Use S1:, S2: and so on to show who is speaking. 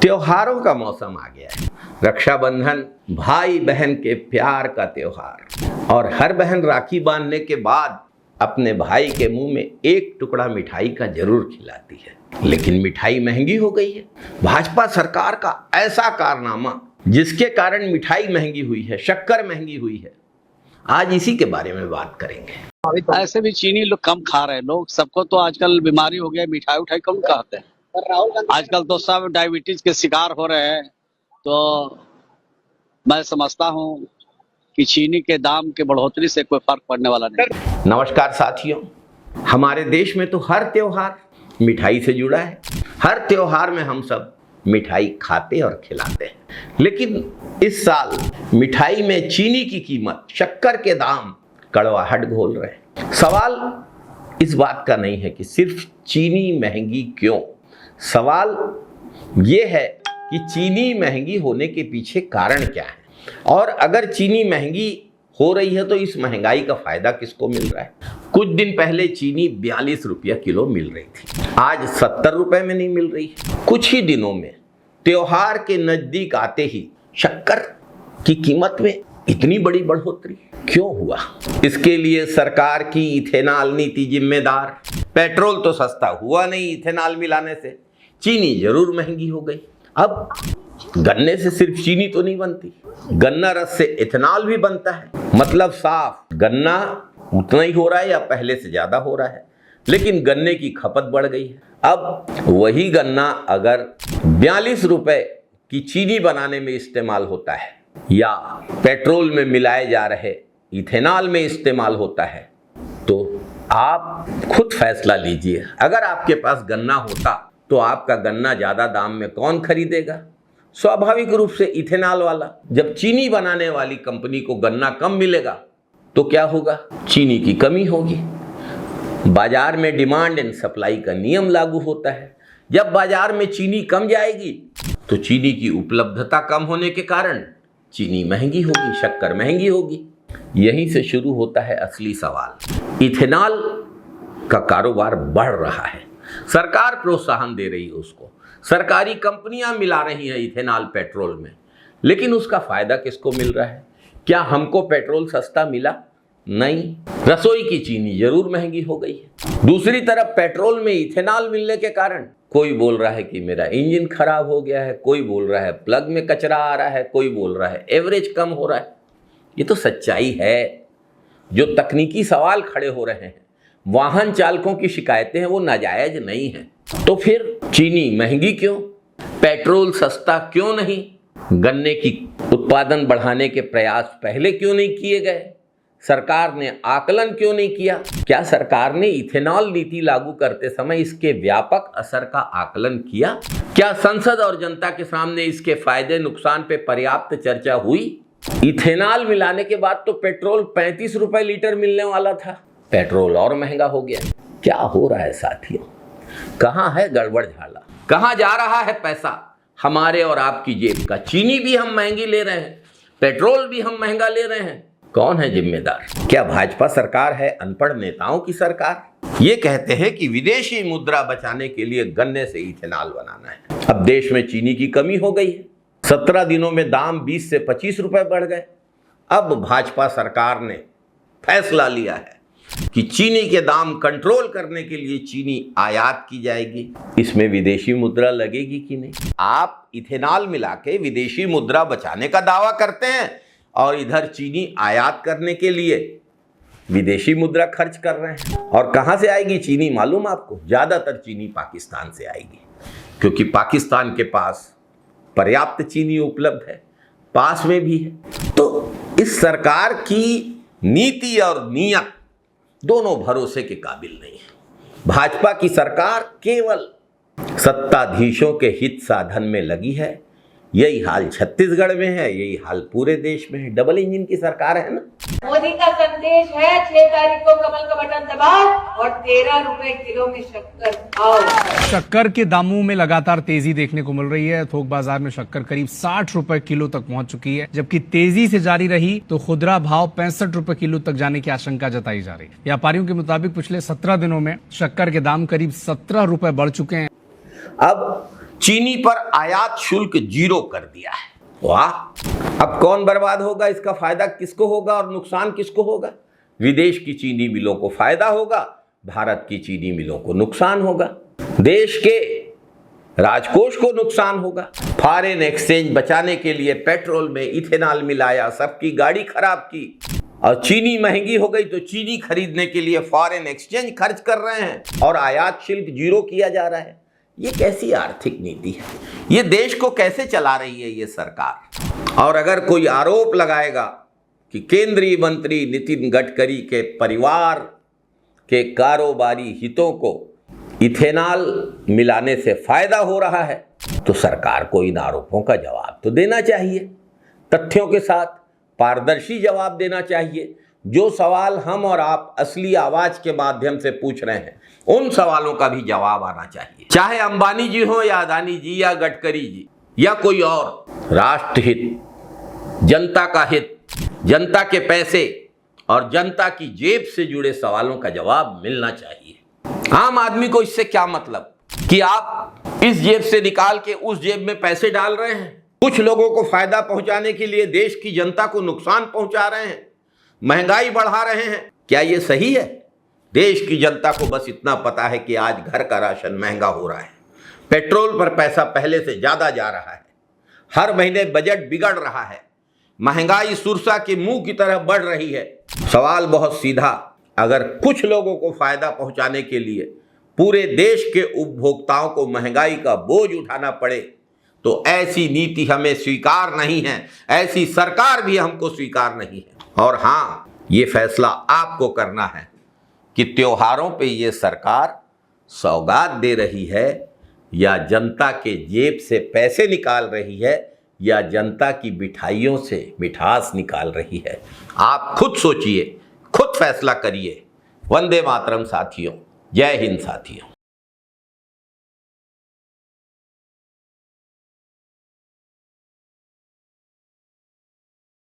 S1: त्योहारों का मौसम आ गया है। रक्षाबंधन भाई बहन के प्यार का त्योहार, और हर बहन राखी बांधने के बाद अपने भाई के मुंह में एक टुकड़ा मिठाई का जरूर खिलाती है। लेकिन मिठाई महंगी हो गई है। भाजपा सरकार का ऐसा कारनामा जिसके कारण मिठाई महंगी हुई है, शक्कर महंगी हुई है, आज इसी के बारे में बात करेंगे।
S2: ऐसे भी चीनी लोग कम खा रहे हैं। लोग सबको तो आजकल बीमारी हो गया, मिठाई उठाई कम खाते हैं। आजकल तो सब डायबिटीज के शिकार हो रहे हैं। तो मैं समझता हूँ कि चीनी के दाम के बढ़ोतरी से कोई फर्क पड़ने वाला नहीं।
S1: नमस्कार साथियों, हमारे देश में तो हर त्योहार मिठाई से जुड़ा है। हर त्योहार में हम सब मिठाई खाते और खिलाते हैं। लेकिन इस साल मिठाई में चीनी की कीमत, शक्कर के दाम कड़वाहट घोल रहे हैं। सवाल इस बात का नहीं है कि सिर्फ चीनी महंगी क्यों, सवाल ये है कि चीनी महंगी होने के पीछे कारण क्या है, और अगर चीनी महंगी हो रही है तो इस महंगाई का फायदा किसको मिल रहा है। कुछ दिन पहले चीनी 42 रुपया किलो मिल रही थी, आज 70 रुपए में नहीं मिल रही है। कुछ ही दिनों में त्योहार के नजदीक आते ही शक्कर की कीमत में इतनी बड़ी बढ़ोतरी क्यों हुआ? इसके लिए सरकार की इथेनॉल नीति जिम्मेदार। पेट्रोल तो सस्ता हुआ नहीं इथेनॉल मिलाने से, चीनी जरूर महंगी हो गई। अब गन्ने से सिर्फ चीनी तो नहीं बनती, गन्ना रस से इथेनॉल भी बनता है। मतलब साफ गन्ना उतना ही हो रहा है या पहले से ज्यादा हो रहा है, लेकिन गन्ने की खपत बढ़ गई है। अब वही गन्ना अगर 42 रुपए की चीनी बनाने में इस्तेमाल होता है या पेट्रोल में मिलाए जा रहे इथेनॉल में इस्तेमाल होता है, तो आप खुद फैसला लीजिए। अगर आपके पास गन्ना होता तो आपका गन्ना ज्यादा दाम में कौन खरीदेगा? स्वाभाविक रूप से इथेनॉल वाला। जब चीनी बनाने वाली कंपनी को गन्ना कम मिलेगा तो क्या होगा? चीनी की कमी होगी। बाजार में डिमांड एंड सप्लाई का नियम लागू होता है। जब बाजार में चीनी कम जाएगी तो चीनी की उपलब्धता कम होने के कारण चीनी महंगी होगी, शक्कर महंगी होगी। यहीं से शुरू होता है असली सवाल। इथेनॉल का कारोबार बढ़ रहा है, सरकार प्रोत्साहन दे रही है उसको, सरकारी कंपनियां मिला रही हैं इथेनॉल पेट्रोल में, लेकिन उसका फायदा किसको मिल रहा है? क्या हमको पेट्रोल सस्ता मिला? नहीं, रसोई की चीनी जरूर महंगी हो गई है। दूसरी तरफ पेट्रोल में इथेनॉल मिलने के कारण कोई बोल रहा है कि मेरा इंजन खराब हो गया है, कोई बोल रहा है प्लग में कचरा आ रहा है, कोई बोल रहा है एवरेज कम हो रहा है। ये तो सच्चाई है। जो तकनीकी सवाल खड़े हो रहे हैं, वाहन चालकों की शिकायतें हैं, वो नाजायज नहीं है। तो फिर चीनी महंगी क्यों? पेट्रोल सस्ता क्यों नहीं? गन्ने की उत्पादन बढ़ाने के प्रयास पहले क्यों नहीं किए गए? सरकार ने आकलन क्यों नहीं किया? क्या सरकार ने इथेनॉल नीति लागू करते समय इसके व्यापक असर का आकलन किया? क्या संसद और जनता के सामने इसके फायदे नुकसान पे पर्याप्त चर्चा हुई? इथेनॉल मिलाने के बाद तो पेट्रोल 35 रुपए लीटर मिलने वाला था, पेट्रोल और महंगा हो गया। क्या हो रहा है साथियों? कहाँ है गड़बड़ झाला? कहाँ जा रहा है पैसा हमारे और आपकी जेब का? चीनी भी हम महंगी ले रहे हैं, पेट्रोल भी हम महंगा ले रहे हैं। कौन है जिम्मेदार? क्या भाजपा सरकार है अनपढ़ नेताओं की सरकार? ये कहते हैं कि विदेशी मुद्रा बचाने के लिए गन्ने से इथेनॉल बनाना है। अब देश में चीनी की कमी हो गई है, 17 दिनों में दाम 20 से 25 रुपए बढ़ गए। अब भाजपा सरकार ने फैसला लिया है कि चीनी के दाम कंट्रोल करने के लिए चीनी आयात की जाएगी। इसमें विदेशी मुद्रा लगेगी कि नहीं? आप इथेनॉल मिला के विदेशी मुद्रा बचाने का दावा करते हैं और इधर चीनी आयात करने के लिए विदेशी मुद्रा खर्च कर रहे हैं। और कहां से आएगी चीनी मालूम आपको? ज्यादातर चीनी पाकिस्तान से आएगी, क्योंकि पाकिस्तान के पास पर्याप्त चीनी उपलब्ध है, पास में भी है। तो इस सरकार की नीति और नीयत दोनों भरोसे के काबिल नहीं है। भाजपा की सरकार केवल सत्ताधीशों के हित साधन में लगी है। यही हाल छत्तीसगढ़ में है, यही हाल पूरे देश में है। डबल इंजन की सरकार है ना।
S3: मोदी का संदेश है 6 तारीख को कमल का बटन दबाओ और 13 रुपए किलो में शक्कर खाओ।
S4: शक्कर के दामों में लगातार तेजी देखने को मिल रही है। थोक बाजार में शक्कर करीब 60 रुपए किलो तक पहुंच चुकी है, जबकि तेजी से जारी रही तो खुदरा भाव 65 रुपए किलो तक जाने की आशंका जताई जा रही है। व्यापारियों के मुताबिक पिछले 17 दिनों में शक्कर के दाम करीब 17 रुपए बढ़ चुके हैं।
S1: अब चीनी पर आयात शुल्क 0 कर दिया है। वाह, अब कौन बर्बाद होगा, इसका फायदा किसको होगा और नुकसान किसको होगा? विदेश की चीनी मिलों को फायदा होगा, भारत की चीनी मिलों को नुकसान होगा। देश के राजकोष को नुकसान होगा। फॉरेन एक्सचेंज बचाने के लिए पेट्रोल में इथेनॉल मिलाया, सबकी गाड़ी खराब की, और चीनी महंगी हो गई तो चीनी खरीदने के लिए फॉरेन एक्सचेंज खर्च कर रहे हैं और आयात शुल्क 0 किया जा रहा है। ये कैसी आर्थिक नीति है? ये देश को कैसे चला रही है ये सरकार? और अगर कोई आरोप लगाएगा कि केंद्रीय मंत्री नितिन गडकरी के परिवार के कारोबारी हितों को इथेनॉल मिलाने से फायदा हो रहा है, तो सरकार को इन आरोपों का जवाब तो देना चाहिए, तथ्यों के साथ पारदर्शी जवाब देना चाहिए। जो सवाल हम और आप असली आवाज के माध्यम से पूछ रहे हैं, उन सवालों का भी जवाब आना चाहिए, चाहे अंबानी जी हो या अदानी जी या गडकरी जी या कोई और। राष्ट्रहित, जनता का हित, जनता के पैसे और जनता की जेब से जुड़े सवालों का जवाब मिलना चाहिए। आम आदमी को इससे क्या मतलब कि आप इस जेब से निकाल के उस जेब में पैसे डाल रहे हैं, कुछ लोगों को फायदा पहुंचाने के लिए देश की जनता को नुकसान पहुंचा रहे हैं, महंगाई बढ़ा रहे हैं। क्या ये सही है? देश की जनता को बस इतना पता है कि आज घर का राशन महंगा हो रहा है, पेट्रोल पर पैसा पहले से ज्यादा जा रहा है, हर महीने बजट बिगड़ रहा है, महंगाई सुरसा के मुंह की तरह बढ़ रही है। सवाल बहुत सीधा, अगर कुछ लोगों को फायदा पहुंचाने के लिए पूरे देश के उपभोक्ताओं को महंगाई का बोझ उठाना पड़े, तो ऐसी नीति हमें स्वीकार नहीं है, ऐसी सरकार भी हमको स्वीकार नहीं है। और हाँ, ये फैसला आपको करना है कि त्योहारों पे ये सरकार सौगात दे रही है या जनता के जेब से पैसे निकाल रही है या जनता की मिठाइयों से मिठास निकाल रही है। आप खुद सोचिए, खुद फैसला करिए। वंदे मातरम साथियों, जय हिंद साथियों।